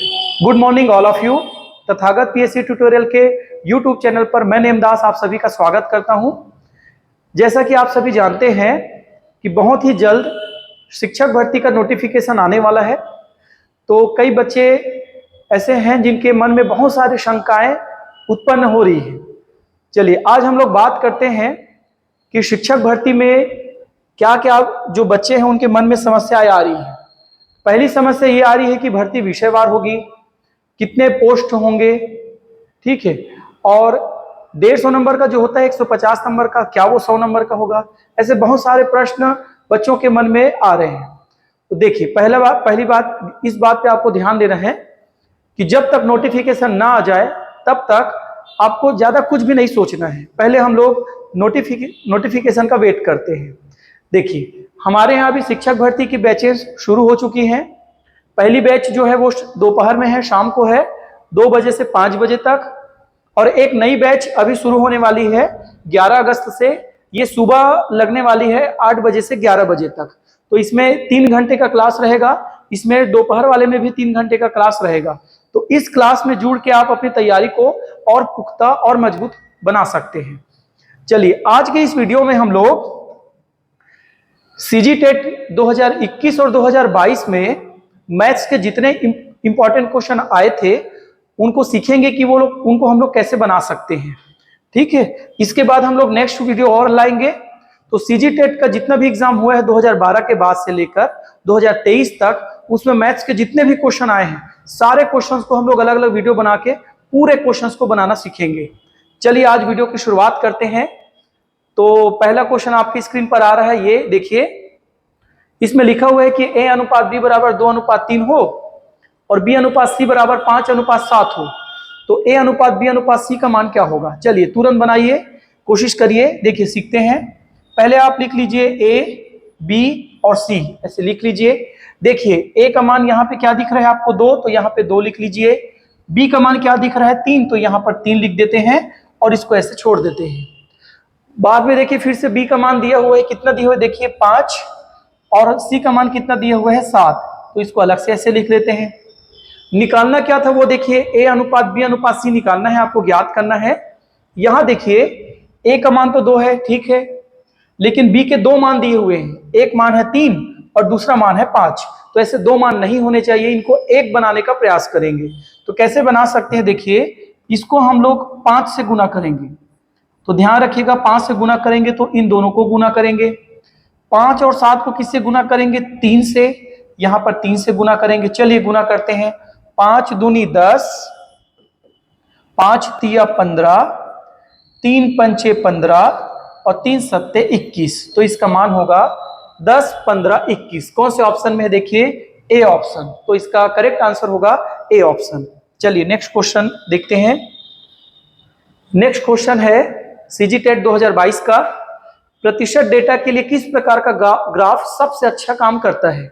Good morning all of you. Tathagat PSC tutorial के YouTube channel पर मैं नेमदास आप सभी का स्वागत करता हूं। जैसा कि आप सभी जानते हैं कि बहुत ही जल्द शिक्षक भर्ती का नोटिफिकेशन आने वाला है, तो कई बच्चे ऐसे हैं जिनके मन में बहुत सारी शंकाएं उत्पन्न हो रही है। चलिए आज हम लोग बात करते हैं कि शिक्षक भर्ती में क्या क्या जो बच्चे हैं उनके मन में समस्याएं आ रही हैं। पहली समस्या ये आ रही है कि भर्ती विषयवार होगी, कितने पोस्ट होंगे, ठीक है, और 150 नंबर का जो होता है 150 नंबर का, क्या वो 100 नंबर का होगा। ऐसे बहुत सारे प्रश्न बच्चों के मन में आ रहे हैं। तो देखिए पहली बात इस बात पे आपको ध्यान देना है कि जब तक नोटिफिकेशन ना आ जाए तब तक आपको ज्यादा कुछ भी नहीं सोचना है। पहले हम लोग नोटिफिकेशन का वेट करते हैं। देखिए हमारे यहाँ भी शिक्षक भर्ती की बैचेस शुरू हो चुकी हैं। पहली बैच जो है वो दोपहर में है, शाम को है 2 बजे से 5 बजे तक, और एक नई बैच अभी शुरू होने वाली है 11 अगस्त से। ये सुबह लगने वाली है 8 बजे से 11 बजे तक। तो इसमें 3 घंटे का क्लास रहेगा। इसमें दोपहर वाले में भी 3 घंटे का क्लास रहेगा। तो इस क्लास में जुड़ के आप अपनी तैयारी को और पुख्ता और मजबूत बना सकते हैं। चलिए आज के इस वीडियो में हम लोग सीजीटेट 2021 और 2022 में मैथ्स के जितने इंपॉर्टेंट क्वेश्चन आए थे उनको सीखेंगे कि उनको हम लोग कैसे बना सकते हैं, ठीक है। इसके बाद हम लोग नेक्स्ट वीडियो और लाएंगे। तो सीजीटेट का जितना भी एग्जाम हुआ है 2012 के बाद से लेकर 2023 तक, उसमें मैथ्स के जितने भी क्वेश्चन आए हैं सारे क्वेश्चंस को हम लोग अलग अलग वीडियो बना के पूरे क्वेश्चंस को बनाना सीखेंगे। चलिए आज वीडियो की शुरुआत करते हैं। तो पहला क्वेश्चन आपकी स्क्रीन पर आ रहा है, ये देखिए। इसमें लिखा हुआ है कि a अनुपात b बराबर 2:3 हो और b अनुपात c बराबर 5:7 हो, तो a अनुपात b अनुपात c का मान क्या होगा। चलिए तुरंत बनाइए, कोशिश करिए। देखिए सीखते हैं। पहले आप लिख लीजिए a, b और c, ऐसे लिख लीजिए। देखिए a का मान यहाँ पे क्या दिख रहा है आपको 2, तो यहाँ पे 2 लिख लीजिए। b का मान क्या दिख रहा है 3, तो यहाँ पर 3 लिख देते हैं और इसको ऐसे छोड़ देते हैं। बाद में देखिए फिर से b का मान दिया हुआ है, कितना दिया हुआ है देखिए 5, और c का मान कितना दिया हुआ है 7, तो इसको अलग से ऐसे लिख लेते हैं। निकालना क्या था वो देखिए, a अनुपात b अनुपात c निकालना है, आपको ज्ञात करना है। यहां देखिए a का मान तो 2 है, ठीक है, लेकिन b के 2 मान दिए हुए हैं। एक मान है 3 और दूसरा मान है 5, तो ऐसे 2 मान नहीं होने चाहिए, इनको 1 बनाने का प्रयास करेंगे। तो कैसे बना सकते हैं, देखिए इसको हम लोग 5 से गुना करेंगे। तो ध्यान रखिएगा 5 से गुना करेंगे तो इन दोनों को गुना करेंगे। 5 और 7 को किससे गुना करेंगे, 3 से। यहां पर 3 से गुना करेंगे। चलिए गुना करते हैं। 5 दूनी 10, 5 तिया 15, 3 पंचे 15 और 3 सत्ते 21, तो इसका मान होगा 10, 15, 21। कौन से ऑप्शन में है देखिए, ए ऑप्शन। तो इसका करेक्ट आंसर होगा ए ऑप्शन। चलिए नेक्स्ट क्वेश्चन देखते हैं। नेक्स्ट क्वेश्चन है सीजीटेट 2022 का। प्रतिशत डेटा के लिए किस प्रकार का ग्राफ सबसे अच्छा काम करता है।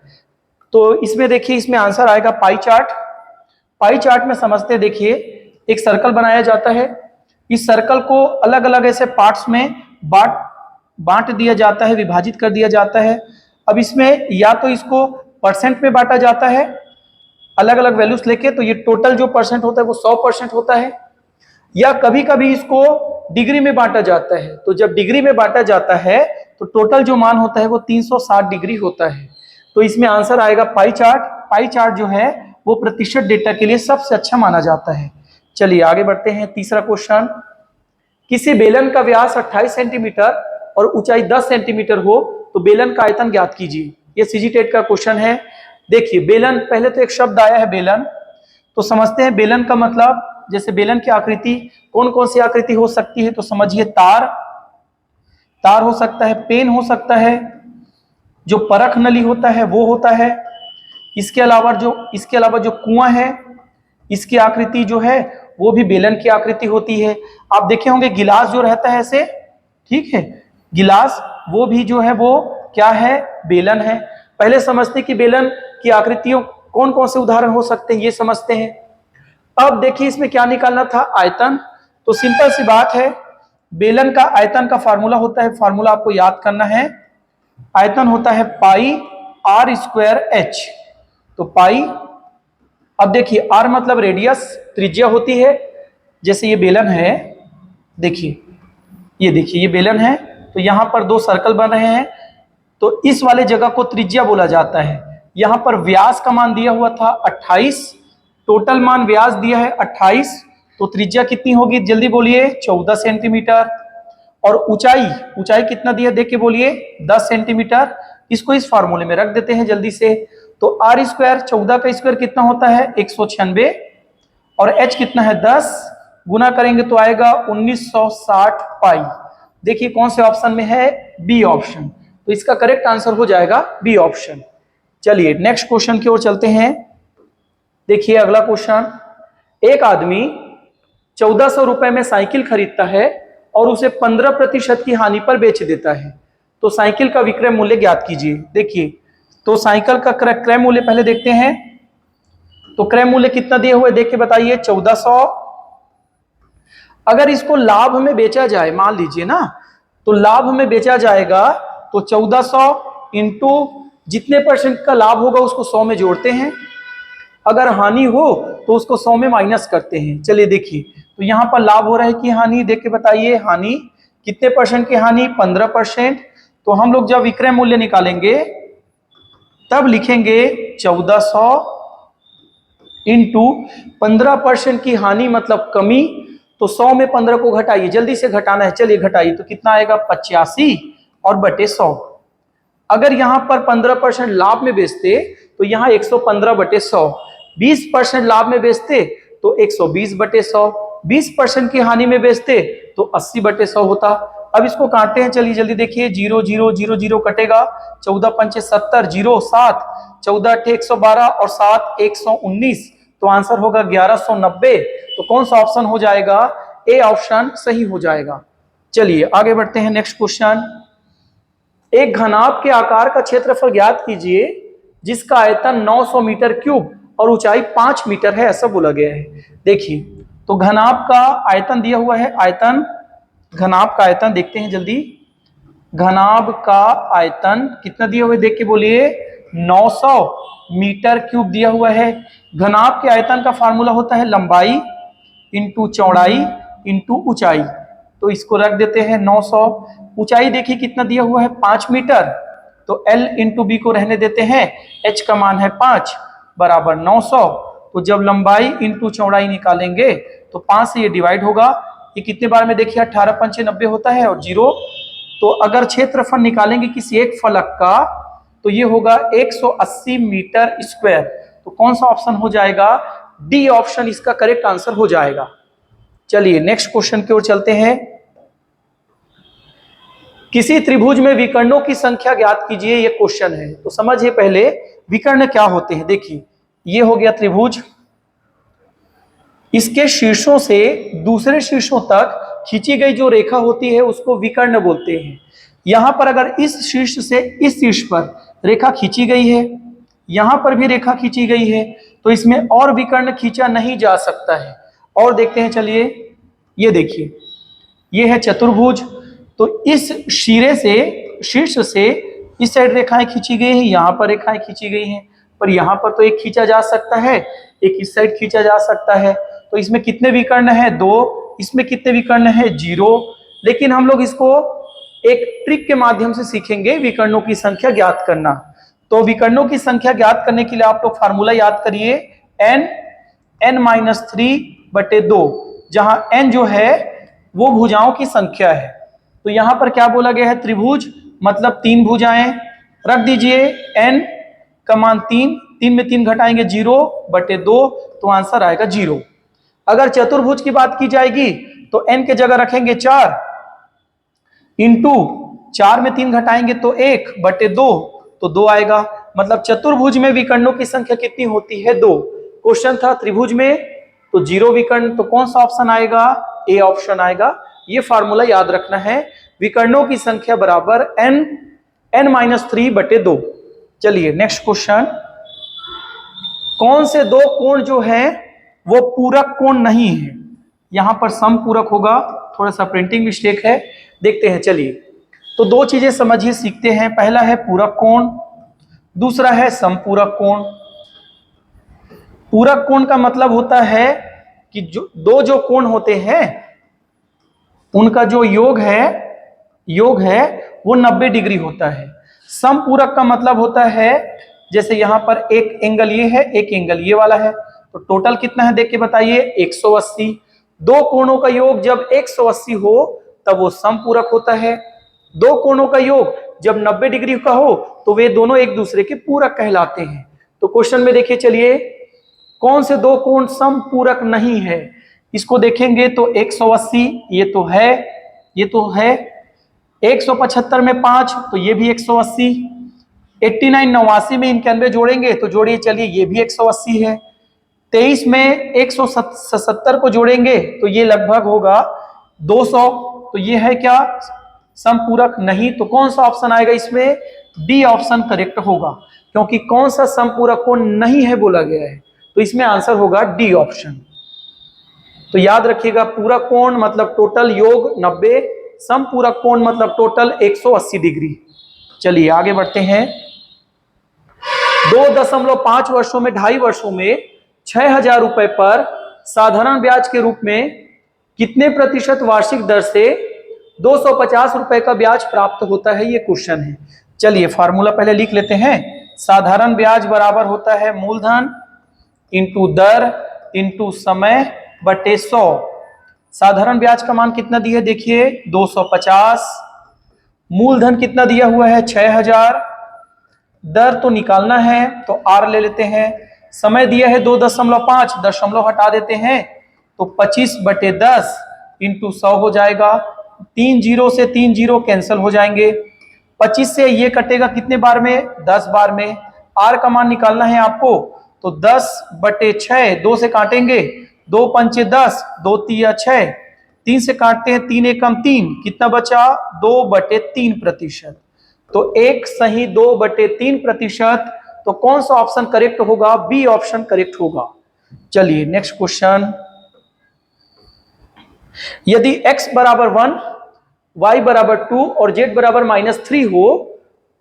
तो इसमें देखिए, इसमें आंसर आएगा पाई चार्ट। पाई चार्ट में समझते हैं, देखिए एक सर्कल बनाया जाता है। इस सर्कल को अलग अलग ऐसे पार्ट्स में बांट दिया जाता है, विभाजित कर दिया जाता है। अब इसमें या तो इसको परसेंट में बांटा जाता है अलग अलग वैल्यूज लेके, तो ये टोटल जो परसेंट होता है वो 100% होता है, या कभी कभी इसको डिग्री में बांटा जाता है। तो जब डिग्री में बांटा जाता है तो टोटल जो मान होता है वो 360 डिग्री होता है। तो इसमें आंसर आएगा पाई चार्ट। पाई चार्ट जो है वो प्रतिशत डेटा के लिए सबसे अच्छा माना जाता है। चलिए आगे बढ़ते हैं। तीसरा क्वेश्चन, किसी बेलन का व्यास 28 सेंटीमीटर और ऊंचाई 10 सेंटीमीटर हो तो बेलन का आयतन ज्ञात कीजिए। ये सीजीटेट का क्वेश्चन है। देखिए बेलन, पहले तो एक शब्द आया है बेलन, तो समझते हैं बेलन का मतलब। जैसे बेलन की आकृति कौन कौन सी आकृति हो सकती है, तो समझिए तार हो सकता है, पेन हो सकता है, जो परख नली होता है वो होता है। इसके अलावा जो कुआं है, इसकी आकृति जो है वो भी बेलन की आकृति होती है। आप देखे होंगे गिलास जो रहता है ऐसे, ठीक है, गिलास वो भी जो है वो क्या है, बेलन है। पहले समझते कि बेलन की आकृतियों कौन कौन से उदाहरण हो सकते हैं, ये समझते हैं। अब देखिए इसमें क्या निकालना था, आयतन। तो सिंपल सी बात है, बेलन का आयतन का फार्मूला होता है, फार्मूला आपको याद करना है। आयतन होता है पाई r² h। तो पाई अब देखिए आर मतलब रेडियस, त्रिज्या होती है। जैसे ये बेलन है, देखिए ये देखिए ये बेलन है, तो यहां पर दो सर्कल बन रहे हैं, तो इस वाले जगह को त्रिज्या बोला जाता है। यहां पर व्यास का मान दिया हुआ था 28, टोटल मान व्यास दिया है 28, तो त्रिज्या कितनी होगी जल्दी बोलिए, 14 सेंटीमीटर। और ऊंचाई, ऊंचाई कितना दिया देख के बोलिए, 10 सेंटीमीटर। इसको इस फार्मूले में रख देते हैं जल्दी से। तो आर स्क्वायर, 14 का स्क्वायर कितना होता है 196, और एच कितना है 10, गुना करेंगे तो आएगा 1960 पाई। देखिए कौन से ऑप्शन में है, बी ऑप्शन। तो इसका करेक्ट आंसर हो जाएगा बी ऑप्शन। चलिए नेक्स्ट क्वेश्चन की ओर चलते हैं। देखिए अगला क्वेश्चन, एक आदमी 1400 रुपए में साइकिल खरीदता है और उसे 15% की हानि पर बेच देता है, तो साइकिल का विक्रय मूल्य ज्ञात कीजिए। देखिए तो साइकिल का क्रय मूल्य पहले देखते हैं, तो क्रय मूल्य कितना दिया हुआ है देख के बताइए, 1400। अगर इसको लाभ में बेचा जाए, मान लीजिए ना, तो लाभ में बेचा जाएगा तो 1400 इंटू जितने परसेंट का लाभ होगा उसको 100 में जोड़ते हैं, अगर हानि हो तो उसको 100 में माइनस करते हैं। चलिए देखिए, तो यहां पर लाभ हो रहा है कि हानि, देख के बताइए, हानि कितने परसेंट की हानि, 15%। तो हम लोग जब विक्रय मूल्य निकालेंगे तब लिखेंगे 1400 इंटू 15% की हानि मतलब कमी, तो 100 में 15 को घटाइए, जल्दी से घटाना है, चलिए घटाइए, तो कितना आएगा 85 और बटे 100। अगर यहां पर 15% लाभ में बेचते तो यहां 115 बटे 100, 20% लाभ में बेचते तो 120 बटे 100, 20% की हानि में बेचते तो 80 बटे 100 होता। अब इसको काटते हैं, चलिए जल्दी देखिए, 0 0 0 0 कटेगा, 14 पंचे 70, 0 7, 14 अठे 112 और 7 119, तो आंसर होगा 1190। तो कौन सा ऑप्शन हो जाएगा, ए ऑप्शन सही हो जाएगा। चलिए आगे बढ़ते हैं, नेक्स्ट क्वेश्चन, एक घनाभ के आकार का क्षेत्रफल ज्ञात कीजिए जिसका आयतन 900 मीटर क्यूब और ऊंचाई 5 मीटर है, ऐसा बोला गया है। देखिए तो घनाभ का आयतन दिया हुआ है, आयतन, घनाभ का आयतन देखते हैं जल्दी, घनाभ का आयतन कितना दिया हुआ है देख के बोलिए, 900 मीटर क्यूब दिया हुआ है। घनाभ के आयतन का फार्मूला होता है लंबाई इंटू चौड़ाई इंटू ऊंचाई, तो इसको रख देते हैं 900। ऊंचाई देखिए कितना दिया हुआ है 5 मीटर, तो L इंटू बी को रहने देते हैं, H का मान है 5 बराबर 900। तो जब लंबाई इंटू चौड़ाई निकालेंगे तो 5 से ये डिवाइड होगा, ये कितने बार में देखिए 18 पंचे 90 होता है और 0। तो अगर क्षेत्रफल निकालेंगे किसी एक फलक का तो ये होगा 180 मीटर स्क्वायर। तो कौन सा ऑप्शन हो जाएगा, डी ऑप्शन इसका करेक्ट आंसर हो जाएगा। चलिए नेक्स्ट क्वेश्चन की ओर चलते हैं। किसी त्रिभुज में विकर्णों की संख्या ज्ञात कीजिए, ये क्वेश्चन है। तो समझिए पहले विकर्ण क्या होते हैं। देखिए ये हो गया त्रिभुज, इसके शीर्षों से दूसरे शीर्षों तक खींची गई जो रेखा होती है उसको विकर्ण बोलते हैं। यहां पर अगर इस शीर्ष से इस शीर्ष पर रेखा खींची गई है, यहां पर भी रेखा खींची गई है, तो इसमें और विकर्ण खींचा नहीं जा सकता है। और देखते हैं, चलिए ये देखिए, ये है चतुर्भुज, तो इस शिरे से, शीर्ष से इस साइड रेखाएं खींची गई हैं, यहां पर रेखाएं खींची गई हैं, पर यहां पर तो एक खींचा जा सकता है, एक इस साइड खींचा जा सकता है। तो इसमें कितने विकर्ण है, 2, इसमें कितने विकर्ण है, 0। लेकिन हम लोग इसको एक ट्रिक के माध्यम से सीखेंगे विकर्णों की संख्या ज्ञात करना। तो विकर्णों की संख्या ज्ञात करने के लिए आप लोग फार्मूला याद करिए, n-3 बटे 2, जहां n जो है वो भुजाओं की संख्या है। तो यहां पर क्या बोला गया है, त्रिभुज मतलब 3 भुजाएं, रख दीजिए n का मान 3, 3 में 3 घटाएंगे 0 बटे 2, तो आंसर आएगा 0। अगर चतुर्भुज की बात की जाएगी तो n के जगह रखेंगे 4 इंटू 4 में 3 घटाएंगे तो 1 बटे 2, तो 2 आएगा। मतलब चतुर्भुज में विकर्णों की संख्या कितनी होती है, 2। क्वेश्चन था त्रिभुज में तो 0 विकर्ण, तो कौन सा ऑप्शन आएगा, ए ऑप्शन आएगा। ये फार्मूला याद रखना है, विकर्णों की संख्या बराबर n-3 बटे 2। चलिए नेक्स्ट क्वेश्चन, कौन से दो कोण जो है वो पूरक कोण नहीं है। यहां पर समपूरक होगा, थोड़ा सा प्रिंटिंग मिस्टेक है, देखते हैं। चलिए तो दो चीजें समझिए, सीखते हैं। पहला है पूरक कोण, दूसरा है समपूरक कोण। पूरक कोण का मतलब होता है कि जो कोण होते हैं उनका जो योग है वो 90 डिग्री होता है। समपूरक का मतलब होता है जैसे यहां पर एक एंगल ये है, एक एंगल ये वाला है, तो टोटल कितना है देख के बताइए 180। दो कोणों का योग जब 180 हो तब वो समपूरक होता है। दो कोणों का योग जब 90 डिग्री का हो तो वे दोनों एक दूसरे के पूरक कहलाते हैं। तो क्वेश्चन में देखिए, चलिए कौन से दो कोण समपूरक नहीं है, इसको देखेंगे तो 180 ये तो है, ये तो है। 175 में 5 तो ये भी 180। 89 89 में 91 जोड़ेंगे तो जोड़िए, चलिए ये भी 180 है। 23 में 177 को जोड़ेंगे तो ये लगभग होगा 200। तो ये है क्या, समपूरक नहीं। तो कौन सा ऑप्शन आएगा इसमें, डी ऑप्शन करेक्ट होगा, क्योंकि कौन सा समपूरक कोण नहीं है बोला गया है, तो इसमें आंसर होगा डी ऑप्शन। तो याद रखिएगा, पूरक कोण मतलब टोटल योग 90, समपूरक कोण मतलब टोटल 180 डिग्री। चलिए आगे बढ़ते हैं। 2.5 वर्षों में 2.5 वर्षों में 6,000 रुपए पर साधारण ब्याज के रूप में कितने प्रतिशत वार्षिक दर से 250 रुपए का ब्याज प्राप्त होता है, ये क्वेश्चन है। चलिए फार्मूला पहले लिख लेते हैं। साधारण ब्याज बराबर होता है मूलधन इंटू दर इंटू समय बटे 100। साधारण ब्याज का मान कितना दिया है देखिए 250, मूलधन कितना दिया हुआ है 6,000, दर तो निकालना है तो आर ले लेते हैं, समय दिया है 2.5, दशमलव हटा देते हैं तो 25/10 इंटू 100 हो जाएगा। 3 जीरो से 3 जीरो कैंसिल हो जाएंगे, 25 से ये कटेगा कितने बार में, 10 बार में। आर का मान निकालना है आपको, तो 10/6, 2 से काटेंगे 2 पंचे 10, 2 तिया 6, 3 से काटते हैं 3 एकम 3, कितना बचा 2/3%। तो एक सही 2/3%। तो कौन सा ऑप्शन करेक्ट होगा, बी ऑप्शन करेक्ट होगा। चलिए नेक्स्ट क्वेश्चन। यदि x बराबर 1, y बराबर 2 और z बराबर -3 हो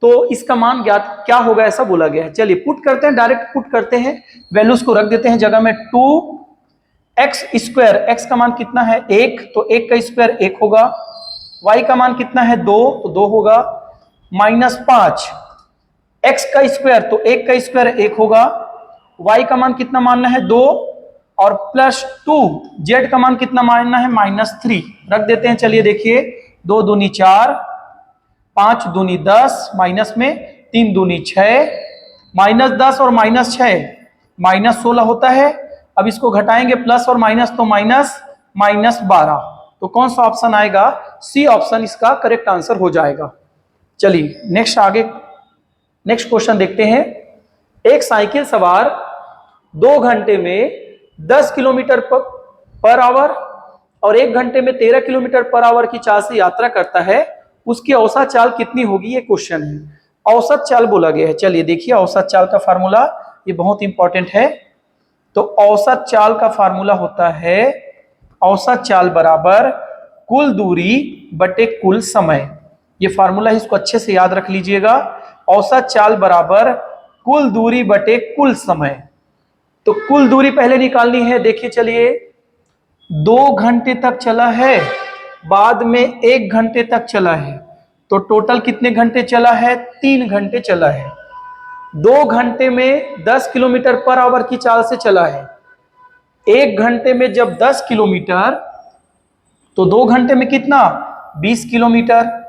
तो इसका मान ज्ञात क्या होगा, ऐसा बोला गया है। चलिए पुट करते हैं, डायरेक्ट पुट करते हैं, वैल्यूज को रख देते हैं जगह में। 2x², x का मान कितना है 1, तो 1 का स्क्वायर 1 होगा। y का मान कितना है 2, तो 2 होगा। -5, x का स्क्वायर, तो 1 का स्क्वायर 1 होगा। y का मान कितना मानना है 2, और +2, z का मान कितना मानना है -3, रख देते हैं। चलिए देखिए 2 दूनी 4, 5 दूनी 10, माइनस में 3 दूनी 6, -10 और -6 -16 होता है। अब इसको घटाएंगे प्लस और माइनस, तो -12। तो कौन सा ऑप्शन आएगा, सी ऑप्शन इसका करेक्ट आंसर हो जाएगा। चलिए नेक्स्ट नेक्स्ट क्वेश्चन देखते हैं। एक साइकिल सवार 2 घंटे में 10 किलोमीटर पर आवर और 1 घंटे में 13 किलोमीटर पर आवर की चाल से यात्रा करता है, उसकी औसत चाल कितनी होगी, ये क्वेश्चन है। औसत चाल बोला गया है। चलिए देखिए औसत चाल का फार्मूला, ये बहुत इंपॉर्टेंट है। तो औसत चाल का फार्मूला होता है, औसत चाल बराबर कुल दूरी बटे कुल समय। ये फार्मूला है, इसको अच्छे से याद रख लीजिएगा। औसत चाल बराबर कुल दूरी बटे कुल समय। तो कुल दूरी पहले निकालनी है। देखिए चलिए 2 घंटे तक चला है, बाद में 1 घंटे तक चला है, तो टोटल कितने घंटे चला है, 3 घंटे चला है। 2 घंटे में 10 किलोमीटर पर आवर की चाल से चला है। 1 घंटे में जब 10 किलोमीटर, तो 2 घंटे में कितना 20 किलोमीटर।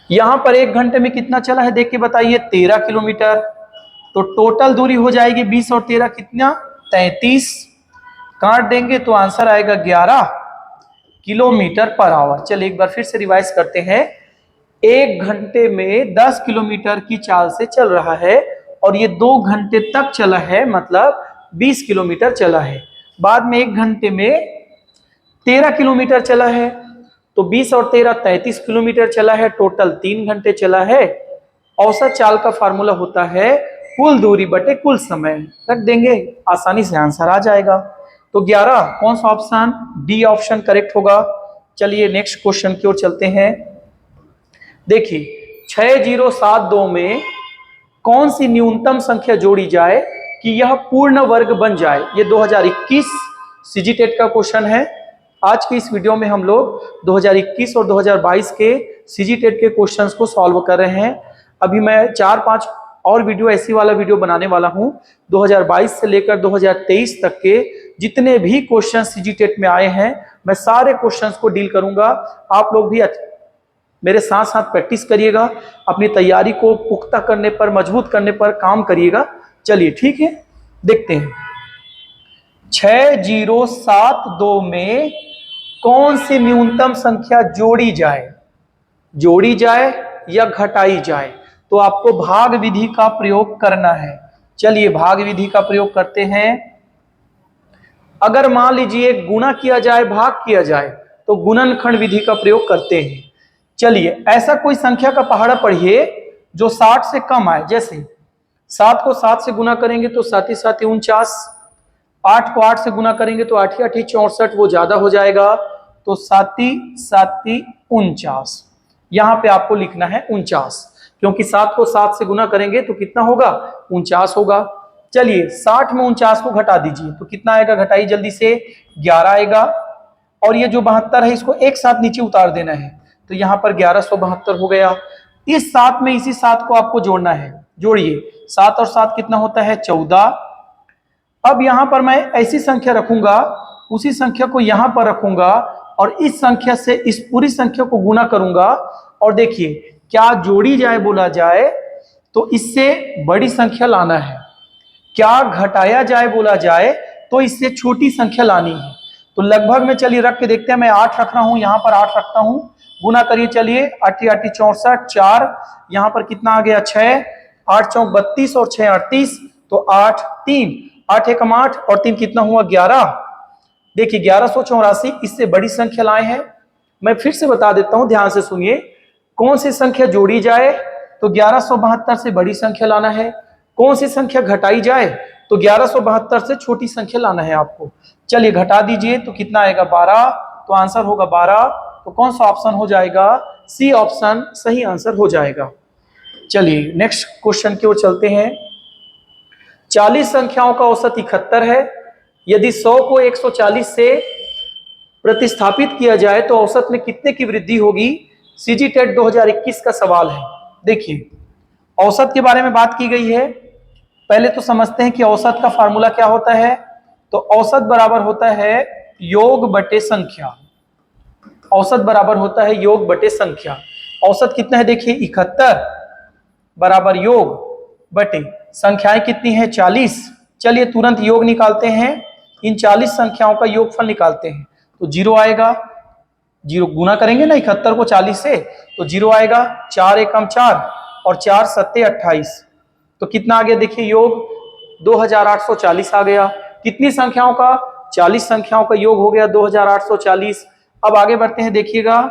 यहां पर 1 घंटे में कितना चला है देख के बताइए, 13 किलोमीटर। तो टोटल दूरी हो जाएगी 20 और 13 कितना 33, काट देंगे तो आंसर आएगा 11 किलोमीटर पर आवर। चलिए एक बार फिर से रिवाइज करते हैं। 1 घंटे में 10 किलोमीटर की चाल से चल रहा है और ये 2 घंटे तक चला है, मतलब 20 किलोमीटर चला है। बाद में 1 घंटे में 13 किलोमीटर चला है, तो 20 और 13 33 किलोमीटर चला है, टोटल 3 घंटे चला है। औसत चाल का फार्मूला होता है कुल दूरी बटे कुल समय, रख देंगे, आसानी से आंसर आ जाएगा। तो 11, कौन सा ऑप्शन, डी ऑप्शन करेक्ट होगा। चलिए नेक्स्ट क्वेश्चन की ओर चलते हैं। देखिए 6072 में कौन सी न्यूनतम संख्या जोड़ी जाए कि यह पूर्ण वर्ग बन जाए। ये 2021 सीजीटेट का क्वेश्चन है। आज की इस वीडियो में हम लोग 2021 और 2022 के सीजीटेट के क्वेश्चंस को सॉल्व कर रहे हैं। अभी मैं 4-5 और वीडियो ऐसी वाला वीडियो बनाने वाला हूं। 2022 से लेकर 2023 तक के जितने भी क्वेश्चन सीजीटेट में आए हैं, मैं सारे क्वेश्चंस को डील करूंगा। आप लोग भी मेरे साथ साथ प्रैक्टिस करिएगा, अपनी तैयारी को पुख्ता करने पर, मजबूत करने पर काम करिएगा। चलिए ठीक है, देखते हैं। 6072 में कौन सी न्यूनतम संख्या जोड़ी जाए या घटाई जाए? तो आपको भाग विधि का प्रयोग करना है। चलिए भाग विधि का प्रयोग करते हैं। अगर मान लीजिए गुणा किया जाए, भाग किया जाए, तो गुणनखंड विधि का प्रयोग करते हैं। चलिए ऐसा कोई संख्या का पहाड़ा पढ़िए जो 60 से कम आए। जैसे 7 को 7 से गुना करेंगे तो 7 7 49, 8 को 8 से गुना करेंगे तो 8 8 64, वो ज्यादा हो जाएगा, तो 7 7 49। यहां पे आपको लिखना है 49, क्योंकि 7 को 7 से गुना करेंगे तो कितना होगा? 49 होगा। चलिए 60 में 49 को घटा दीजिए तो कितना आएगा? घटाइए जल्दी से, 11 आएगा। और ये जो 72 है इसको एक साथ नीचे उतार देना है, तो यहां पर 1172 हो गया। इस 7 में इसी 7 को आपको जोड़ना है, जोड़िए। 7 और 7 कितना होता है? 14। अब यहां पर मैं ऐसी संख्या रखूंगा, उसी संख्या को यहां पर रखूंगा और इस संख्या से इस पूरी संख्या को गुना करूंगा। और देखिए क्या जोड़ी जाए बोला जाए तो इससे बड़ी संख्या लाना है, क्या घटाया जाए बोला जाए तो इससे छोटी संख्या लानी है। तो लगभग में चलिए रख के देखते हैं। मैं 8 रख रहा हूं, यहां पर 8 रखता हूं, गुना करिए। चलिए 8 8 64, 4 यहां पर कितना आ गया? 6, 8 चौक 32 और 6 38, तो 8 3, 8 एकम 8 और 3 कितना हुआ? 11। देखिए 1184, इससे बड़ी संख्या लाए हैं। मैं फिर से बता देता हूं, ध्यान से सुनिए। कौन सी संख्या जोड़ी जाए तो 1172 से बड़ी संख्या लाना है। कौन सी संख्या घटाई जाए तो 1172 से छोटी संख्या लाना है आपको। चलिए घटा दीजिए तो कितना आएगा? 12, तो आंसर होगा 12। तो कौन सा ऑप्शन हो जाएगा? सी ऑप्शन सही आंसर हो जाएगा। चलिए नेक्स्ट क्वेश्चन की ओर चलते हैं। 40 संख्याओं का औसत 71 है। यदि 100 को 140 से प्रतिस्थापित किया जाए तो औसत में कितने की वृद्धि होगी? सीजीटेट 2021 का सवाल है। देखिए औसत के बारे में बात की गई है। पहले तो समझते हैं कि औसत का फार्मूला क्या होता है। तो औसत बराबर होता है योग बटे संख्या। औसत बराबर होता है योग बटे संख्या। औसत कितना है? देखिए 71 बराबर योग बटे संख्याएं कितनी है? 40। चलिए तुरंत योग निकालते हैं, इन 40 संख्याओं का योगफल निकालते हैं तो 0 आएगा। 0 गुना करेंगे ना 71 को 40 से तो 0 आएगा। 4 एकम 4 और 4 सत्ते 28, तो कितना आ गया? देखिए योग 2840 आ गया। कितनी संख्याओं का? 40 संख्याओं का योग हो गया 2840। अब आगे बढ़ते हैं, देखिएगा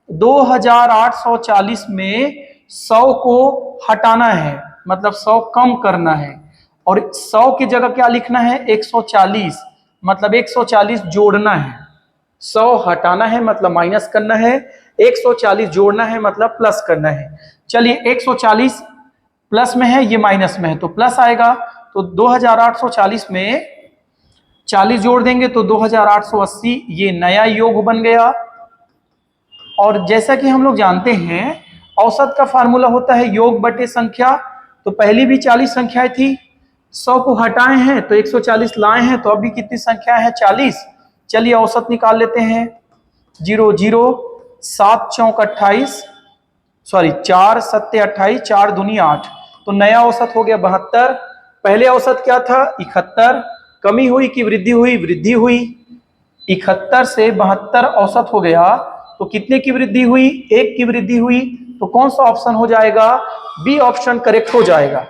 2840 में 100 को हटाना है, मतलब 100 कम करना है, और 100 की जगह क्या लिखना है? 140, मतलब 140 जोड़ना है। 100 हटाना है मतलब माइनस करना है, 140 जोड़ना है मतलब प्लस करना है। चलिए 140 प्लस में है, ये माइनस में है, तो प्लस आएगा। तो 2840 में 40 जोड़ देंगे तो 2880, ये नया योग बन गया। और जैसा कि हम लोग जानते हैं औसत का फार्मूला होता है योग बटे संख्या। तो पहली भी 40 संख्याएं थी, 100 को हटाए हैं तो 140 लाए हैं, तो अभी कितनी संख्या है? 40। चलिए औसत निकाल लेते हैं। 0 0, 7 चौक 28, सॉरी 4 सत्ते 28, 4 दूनी 8, तो नया औसत हो गया 72। पहले औसत क्या था? 71। कमी हुई कि वृद्धि हुई? वृद्धि हुई। 71 से 72 औसत हो गया, तो कितने की वृद्धि हुई? 1 की वृद्धि हुई। तो कौन सा ऑप्शन हो जाएगा? बी ऑप्शन करेक्ट हो जाएगा।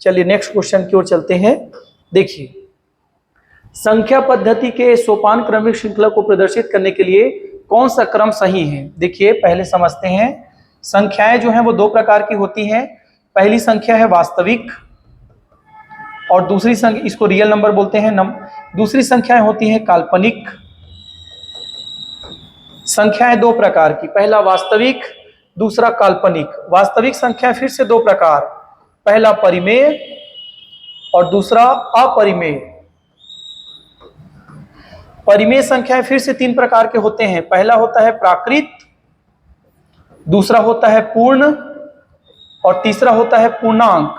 चलिए नेक्स्ट क्वेश्चन की ओर चलते हैं। देखिए संख्या पद्धति के सोपान क्रमिक श्रृंखला को प्रदर्शित करने के लिए कौन सा क्रम सही है? देखिए पहले समझते हैं। संख्याएं जो हैं वो 2 प्रकार की होती हैं। पहली संख्या है वास्तविक और दूसरी संख्या, इसको रियल नंबर बोलते हैं। दूसरी संख्याएं होती हैं काल्पनिक। संख्याएं 2 प्रकार की, पहला वास्तविक, दूसरा काल्पनिक। वास्तविक संख्या फिर से 2 प्रकार, पहला परिमेय और दूसरा अपरिमेय। परिमेय संख्याएं फिर से 3 प्रकार के होते हैं। पहला होता है प्राकृत, दूसरा होता है पूर्ण और तीसरा होता है पूर्णांक।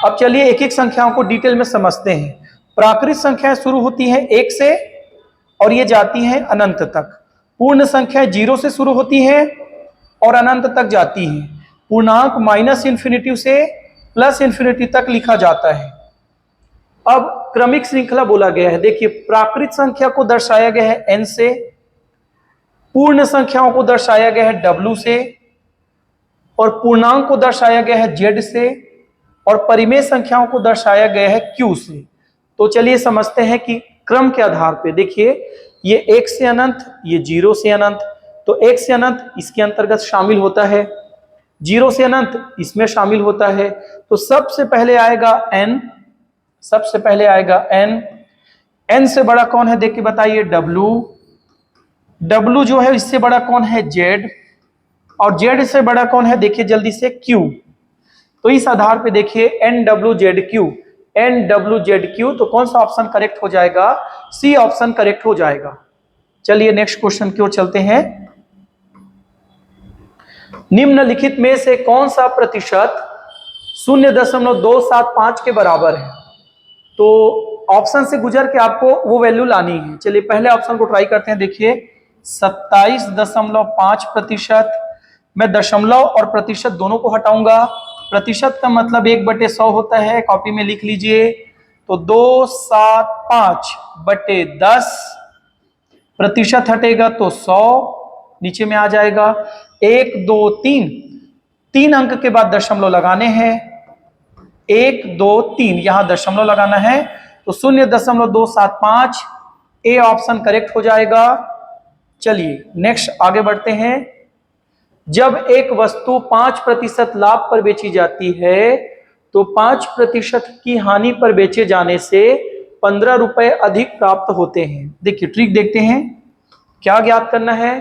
अब चलिए एक एक संख्याओं को डिटेल में समझते हैं। प्राकृत संख्याएं शुरू होती हैं 1 से और ये जाती हैं अनंत तक। पूर्ण संख्याएं 0 से शुरू होती हैं और अनंत तक जाती हैं। पूर्णांक -इन्फिनिटी से +इन्फिनिटी तक लिखा जाता है। अब क्रमिक श्रृंखला बोला गया है। देखिए, प्राकृत संख्या को दर्शाया गया है n से, पूर्ण संख्याओं को दर्शाया गया है w से, और पूर्णांक को दर्शाया गया है z से, और परिमेय संख्याओं को दर्शाया गया है q से। तो चलिए समझते हैं कि क्रम के आधार पे। देखिए, ये 1 से अनंत, ये 0 से अनंत, तो 1 से अनंत इसके अंतर्गत शामिल होता है, 0 से अनंत इसमें शामिल होता है। तो सबसे पहले आएगा n, सबसे पहले आएगा n। n से बड़ा कौन है देख के बताइए? w। w जो है इससे बड़ा कौन है? z। और z से बड़ा कौन है? देखिए जल्दी से, q। तो इस आधार पे देखिए NWZQ, NWZQ, तो कौन सा ऑप्शन करेक्ट हो जाएगा? सी ऑप्शन करेक्ट हो जाएगा। चलिए नेक्स्ट क्वेश्चन की ओर चलते हैं। निम्नलिखित में से कौन सा प्रतिशत 0.275 के बराबर है? तो ऑप्शन से गुजर के आपको वो वैल्यू लानी है। चलिए पहले ऑप्शन को ट्राई करते हैं। देखिए 27.5%। मैं दशमलव और प्रतिशत दोनों को हटाऊंगा। प्रतिशत का मतलब 1/100 होता है, कॉपी में लिख लीजिए। तो 275/10, प्रतिशत हटेगा तो 100 नीचे में आ जाएगा। 1 2 3, 3 अंक के बाद दशमलव लगाने हैं। 1 2 3 यहां दशमलव लगाना है, तो 0.275 ए ऑप्शन करेक्ट हो जाएगा। चलिए नेक्स्ट आगे बढ़ते हैं। जब एक वस्तु 5% लाभ पर बेची जाती है तो 5% की हानि पर बेचे जाने से 15 रुपए अधिक प्राप्त होते हैं। देखिए ट्रिक देखते हैं, क्या ज्ञात करना है?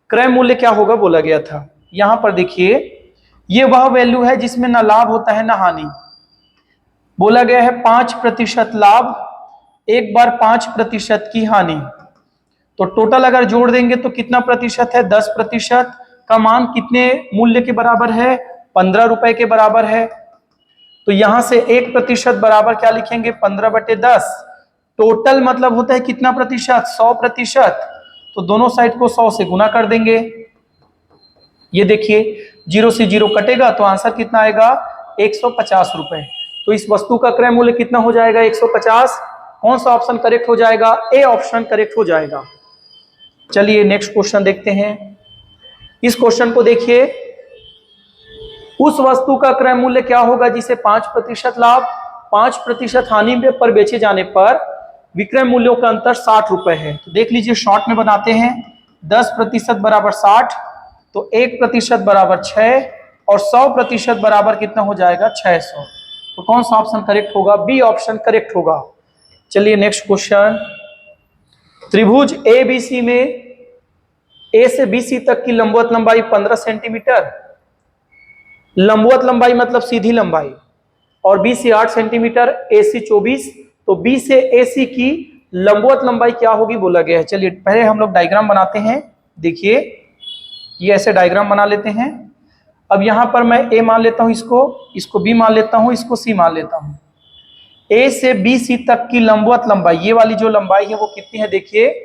क्रय मूल्य क्या होगा बोला गया था। यहां पर देखिए, ये वह वैल्यू है जिसमें ना लाभ होता है ना हानि। बोला गया है 5% लाभ, एक बार 5% की हानि, तो टोटल अगर जोड़ देंगे तो कितना प्रतिशत है? 10% का मान कितने मूल्य के बराबर है? 15 रुपए के बराबर है। तो यहां से 1% बराबर क्या लिखेंगे? 15/10। टोटल मतलब होता है कितना प्रतिशत? 100%। तो दोनों साइड को 100 से गुना कर देंगे। ये देखिए 0 से 0 कटेगा तो आंसर कितना आएगा? 150 रुपए। तो इस वस्तु का क्रय मूल्य कितना हो जाएगा? 150। कौन सा ऑप्शन करेक्ट हो जाएगा? ए ऑप्शन करेक्ट हो जाएगा। चलिए नेक्स्ट क्वेश्चन देखते हैं। इस क्वेश्चन को देखिए, उस वस्तु का क्रय मूल्य क्या होगा जिसे 5% लाभ 5% हानि पर बेचे जाने पर विक्रय मूल्यों का अंतर 60 रुपए है। तो देख लीजिए शॉर्ट में बनाते हैं। 10% बराबर 60, तो 1% बराबर 6, और 100% बराबर कितना हो जाएगा? 600। तो कौन सा ऑप्शन करेक्ट होगा? बी ऑप्शन करेक्ट होगा। चलिए नेक्स्ट क्वेश्चन। त्रिभुज ABC में A से BC तक की लंबवत लंबाई 15 सेंटीमीटर, लंबवत लंबाई मतलब सीधी लंबाई, और B से 8 सेंटीमीटर, AC 24, तो B से AC की लंबवत लंबाई क्या होगी बोला गया है। चलिए पहले हम लोग डायग्राम बनाते हैं। देखिए ये ऐसे डायग्राम बना लेते हैं। अब यहां पर मैं A मान लेता हूं, इसको B मान लेता हूं, इसको C मान लेता हूं। A से BC तक की लंबवत लंबाई, ये वाली जो लंबाई है वो कितनी है? देखिए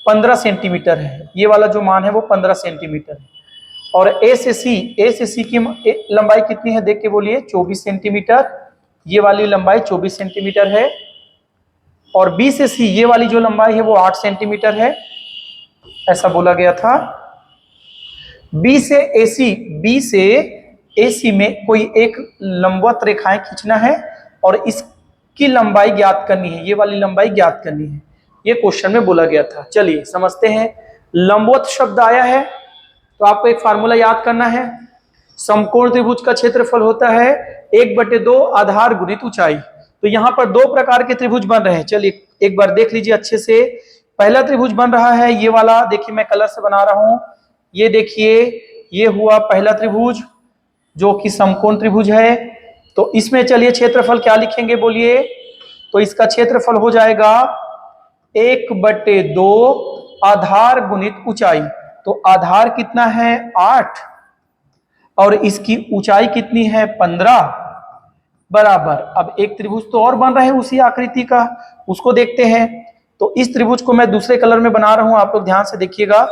15 सेंटीमीटर है। ये वाला जो मान है वो 15 सेंटीमीटर है। और A से C की लंबाई कितनी है देख के बोलिए? 24 सेंटीमीटर। ये वाली लंबाई 24 सेंटीमीटर है। और B से C ये वाली जो लंबाई है वो 8 सेंटीमीटर है, ऐसा बोला गया था। B से AC में कोई एक लंबवत रेखाएं खींचना है और इसकी लंबाई ज्ञात करनी है, ये वाली लंबाई ज्ञात करनी है। ये क्वेश्चन में बोला गया था। चलिए समझते हैं। लंबवत शब्द आया है तो आपको एक फार्मूला याद करना है। समकोण त्रिभुज का क्षेत्रफल होता है 1/2 आधार गुणित ऊंचाई। तो यहां पर 2 प्रकार के त्रिभुज बन रहे हैं। चलिए एक बार देख लीजिए अच्छे से। पहला त्रिभुज बन रहा है ये वाला, देखिए मैं कलर से बना रहा हूं। ये देखिए ये हुआ पहला त्रिभुज जो कि समकोण त्रिभुज है। तो इसमें चलिए क्षेत्रफल क्या लिखेंगे बोलिए। तो इसका क्षेत्रफल हो जाएगा 1/2 आधार गुणित ऊंचाई। तो आधार कितना है 8 और इसकी ऊंचाई कितनी है 15 बराबर। अब एक त्रिभुज तो और बन रहा है उसी आकृति का, उसको देखते हैं। तो इस त्रिभुज को मैं दूसरे कलर में बना रहा हूं, आप लोग ध्यान से देखिएगा।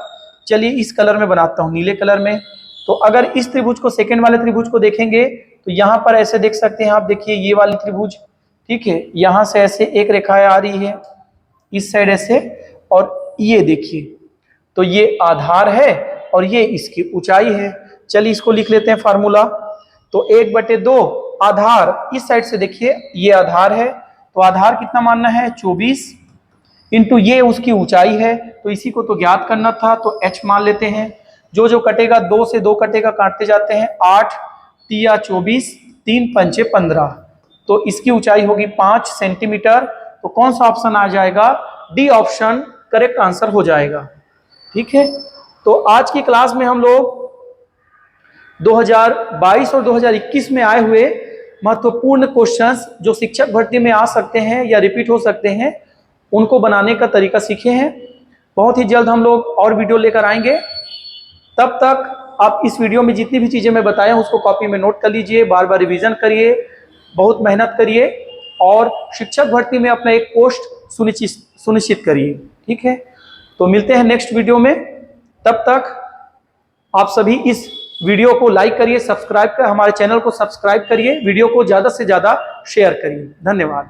चलिए इस कलर में बनाता हूं, नीले कलर में। तो अगर इस त्रिभुज को सेकंड वाले त्रिभुज को देखेंगे तो यहां पर ऐसे देख सकते हैं आप, देखिए ये वाली त्रिभुज, ठीक है, यहां से ऐसे एक रेखाएं आ रही है इस साइड ऐसे, और ये देखिए तो ये आधार है और ये इसकी ऊंचाई है। चलिए इसको लिख लेते हैं फार्मूला। तो 1/2 आधार, इस साइड से देखिए ये आधार है, तो आधार कितना मानना है 24 इंटू ये उसकी ऊंचाई है, तो इसी को तो ज्ञात करना था, तो h मान लेते हैं। जो जो कटेगा 2 से 2 कटेगा, काटते जाते हैं, 8 तिया 24 3 पंचे 15, तो इसकी ऊंचाई होगी 5 सेंटीमीटर। तो कौन सा ऑप्शन आ जाएगा, डी ऑप्शन करेक्ट आंसर हो जाएगा। ठीक है, तो आज की क्लास में हम लोग 2022 और 2021 में आए हुए महत्वपूर्ण क्वेश्चंस जो शिक्षक भर्ती में आ सकते हैं या रिपीट हो सकते हैं, उनको बनाने का तरीका सीखे हैं। बहुत ही जल्द हम लोग और वीडियो लेकर आएंगे। तब तक आप इस वीडियो में जितनी भी चीजें मैं बताया हूं उसको कॉपी में नोट कर लीजिए, बार बार रिवीजन करिए, बहुत मेहनत करिए और शिक्षक भर्ती में अपना एक पोस्ट सुनिश्चित करिए। ठीक है, तो मिलते हैं नेक्स्ट वीडियो में। तब तक आप सभी इस वीडियो को लाइक करिए, सब्सक्राइब कर हमारे चैनल को सब्सक्राइब करिए, वीडियो को ज्यादा से ज्यादा शेयर करिए। धन्यवाद।